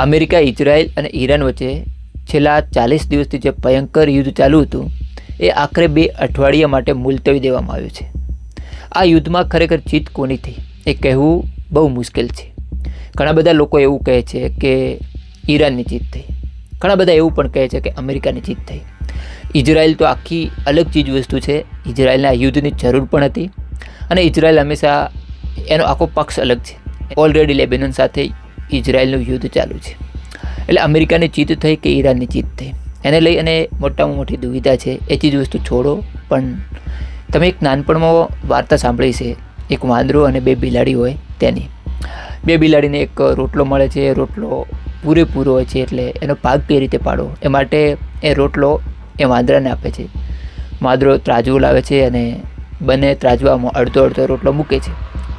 America, Israel અને Iran વચ્ચે છેલ્લા 40 દિવસથી જે ભયંકર યુદ્ધ ચાલુ હતું એ આખરે 2 અઠવાડિયા માટે મુલતવી દેવામાં આવ્યું છે. આ યુદ્ધમાં ખરેખર જીત કોની થઈ એ કહેવું બહુ મુશ્કેલ છે. ઘણા બધા લોકો એવું કહે છે કે ઈરાનની જીત થઈ, ઘણા બધા એવું પણ કહે છે કે અમેરિકાની જીત થઈ. ઇઝરાયલ તો આખી અલગ ચીજ વસ્તુ છે. ઇઝરાયલને આ યુદ્ધની જરૂર પણ હતી અને ઇઝરાયલ હંમેશા એનો આખો પક્ષ અલગ છે. ઓલરેડી લેબેનોન સાથે ઇઝરાયલનું યુદ્ધ ચાલુ છે. એટલે અમેરિકાની જીત થઈ કે ઈરાનની જીત થઈ એને લઈ અને મોટામાં મોટી દુવિધા છે. એ ચીજ વસ્તુ છોડો, પણ તમે એક નાનપણમાં વાર્તા સાંભળી છે, એક વાંદરો અને 2 બિલાડી હોય તેની. 2 બિલાડીને એક રોટલો મળે છે. એ રોટલો પૂરેપૂરો હોય છે, એટલે એનો ભાગ કઈ રીતે પાડો એ માટે એ રોટલો એ વાંદરાને આપે છે. વાંદરો ત્રાજવું લાવે છે અને બંને ત્રાજવામાં અડધો રોટલો મૂકે છે.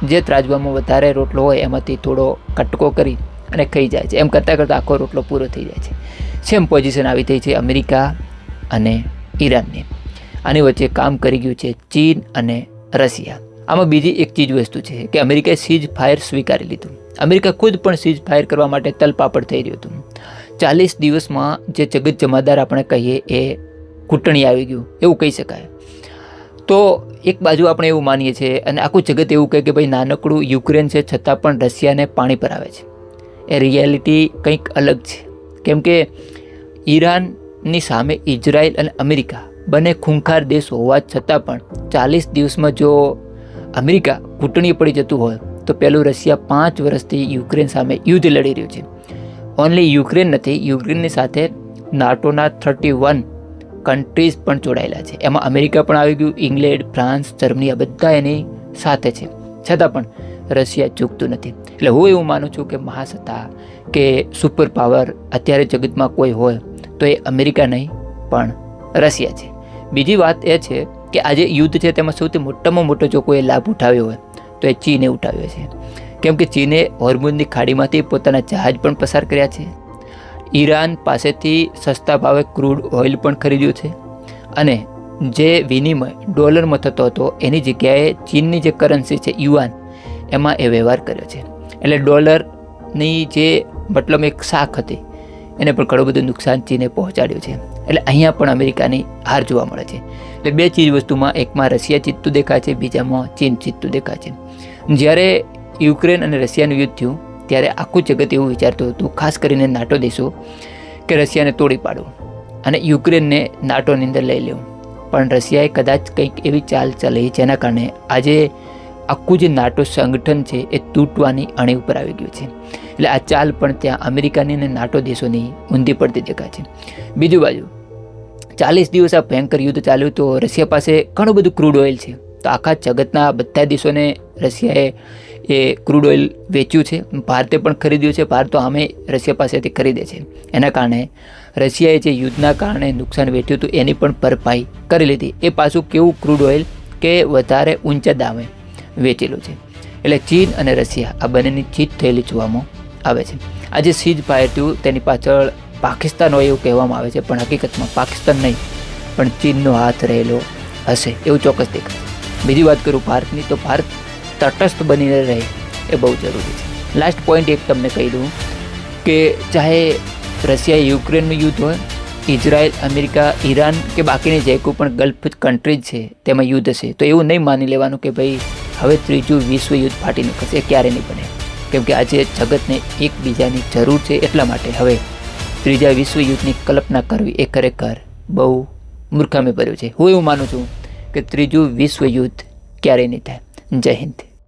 જે ત્રાજવામાં વધારે રોટલો હોય એમાંથી થોડો કટકો કરી અને ખાઈ જાય છે. એમ કરતાં કરતાં આખો રોટલો પૂરો થઈ જાય છે. સેમ પોઝિશન આવી થઈ છે અમેરિકા અને ઈરાનની. આની વચ્ચે કામ કરી ગયું છે ચીન અને રશિયા. આમાં બીજી એક ચીજ વસ્તુ છે કે અમેરિકાએ સીઝ ફાયર સ્વીકારી લીધું. અમેરિકા ખુદ પણ સીઝ ફાયર કરવા માટે તલપાપડ થઈ રહ્યું હતું. 40 દિવસમાં જે જગત જમાદાર આપણે કહીએ એ ઘૂંટણી આવી ગયું એવું કહી શકાય. તો એક બાજુ આપણે એવું માનીએ છીએ અને આખું જગત એવું કહે કે ભાઈ નાનકડું યુક્રેન છે છતાં પણ રશિયાને પાણી પર આવે છે. એ રિયાલિટી કંઈક અલગ છે. કેમ કે ઈરાનની સામે ઇઝરાયલ અને અમેરિકા બંને ખૂંખાર દેશ હોવા છતાં પણ 40 દિવસમાં જો અમેરિકા ઘૂંટણી પડી જતું હોય તો પહેલું રશિયા 5 વર્ષથી યુક્રેન સામે યુદ્ધ લડી રહ્યું છે. ઓનલી યુક્રેન નથી, યુક્રેનની સાથે નાટોના 31 કન્ટ્રીઝ પણ જોડાયેલા છે. એમાં અમેરિકા પણ આવી ગયું, ઇંગ્લેન્ડ, ફ્રાન્સ, જર્મની આ બધા એની સાથે છે. છતાં પણ રશિયા ચૂકતું નથી. એટલે હું એવું માનું છું કે મહાસત્તા કે સુપર પાવર અત્યારે જગતમાં કોઈ હોય તો એ અમેરિકા નહીં પણ રશિયા છે. બીજી વાત એ છે કે આજે યુદ્ધ છે તેમાં સૌથી મોટામાં મોટો જો કોઈ લાભ ઉઠાવ્યો હોય તો એ ચીને ઉઠાવ્યો છે. કેમ કે ચીને હોર્મુઝની ખાડીમાંથી પોતાના જહાજ પણ પસાર કર્યા છે. ઈરાન પાસેથી સસ્તા ભાવે ક્રૂડ ઓઇલ પણ ખરીદ્યું છે અને જે વિનિમય ડોલરમાં થતો હતો એની જગ્યાએ ચીનની જે કરન્સી છે યુઆન એમાં એ વ્યવહાર કર્યો છે. એટલે ડોલરની જે મતલબ એક શાખ હતી એને પણ ઘણું બધું નુકસાન ચીને પહોંચાડ્યું છે. એટલે અહીંયા પણ અમેરિકાની હાર જોવા મળે છે. એટલે 2 ચીજ વસ્તુમાં એકમાં રશિયા જીતતું દેખાય છે, બીજામાં ચીન જીતતું દેખાય છે. જ્યારે યુક્રેન અને રશિયાનું યુદ્ધ થયું ત્યારે આખું જગત એવું વિચારતું હતું, ખાસ કરીને નાટો દેશો, કે રશિયાને તોડી પાડવું અને યુક્રેનને નાટોની અંદર લઈ લેવું. પણ રશિયાએ કદાચ કંઈક એવી ચાલ ચલાવી જેના કારણે આજે આખું જે નાટો સંગઠન છે એ તૂટવાની અણી ઉપર આવી ગયું છે. એટલે આ ચાલ પણ ત્યાં અમેરિકાની અને નાટો દેશોની ઊંધી પડતી દેખાય છે. બીજું બાજુ 40 દિવસ આ ભયંકર યુદ્ધ ચાલ્યું તો રશિયા પાસે ઘણું બધું ક્રૂડ ઓઇલ છે. તો આખા જગતના બધા દેશોને રશિયાએ એ ક્રૂડ ઓઇલ વેચ્યું છે. ભારતે પણ ખરીદ્યું છે. ભારત તો આમે રશિયા પાસેથી ખરીદે છે. એના કારણે રશિયાએ જે યુદ્ધના કારણે નુકસાન વેઠ્યું હતું એની પણ ભરપાઈ કરી લીધી. એ પાછું કેવું ક્રૂડ ઓઇલ કે વધારે ઊંચા દામે વેચેલું છે. એટલે ચીન અને રશિયા આ બંનેની જીત થયેલી જોવામાં આવે છે. આજે સીઝ ફાયર થયું તેની પાછળ પાકિસ્તાન હોય એવું કહેવામાં આવે છે, પણ હકીકતમાં પાકિસ્તાન નહીં પણ ચીનનો હાથ રહેલો હશે એવું ચોક્કસ દેખાય. બીજી વાત કરું ભારતની, તો ભારત તટસ્થ બનીને રહે એ બહુ જરૂરી છે. લાસ્ટ પોઈન્ટ એક તમને કહી દઉં કે ચાહે રશિયા યુક્રેનનું યુદ્ધ હોય, ઇઝરાયલ, અમેરિકા, ઈરાન કે બાકીની જે કોઈ પણ ગલ્ફ કન્ટ્રીઝ છે તેમાં યુદ્ધ હશે તો એવું નહીં માની લેવાનું કે ભાઈ હવે ત્રીજું વિશ્વ યુદ્ધ ફાટી નીકળશે. એ ક્યારે નહીં બને. કેમ કે આજે જગતને એકબીજાની જરૂર છે. એટલા માટે હવે ત્રીજા વિશ્વ યુદ્ધની કલ્પના કરવી એ ખરેખર બહુ મૂર્ખામી ભર્યું છે. હું એવું માનું છું કે ત્રીજું વિશ્વ યુદ્ધ ક્યારેય નહીં થાય. જય હિન્દ.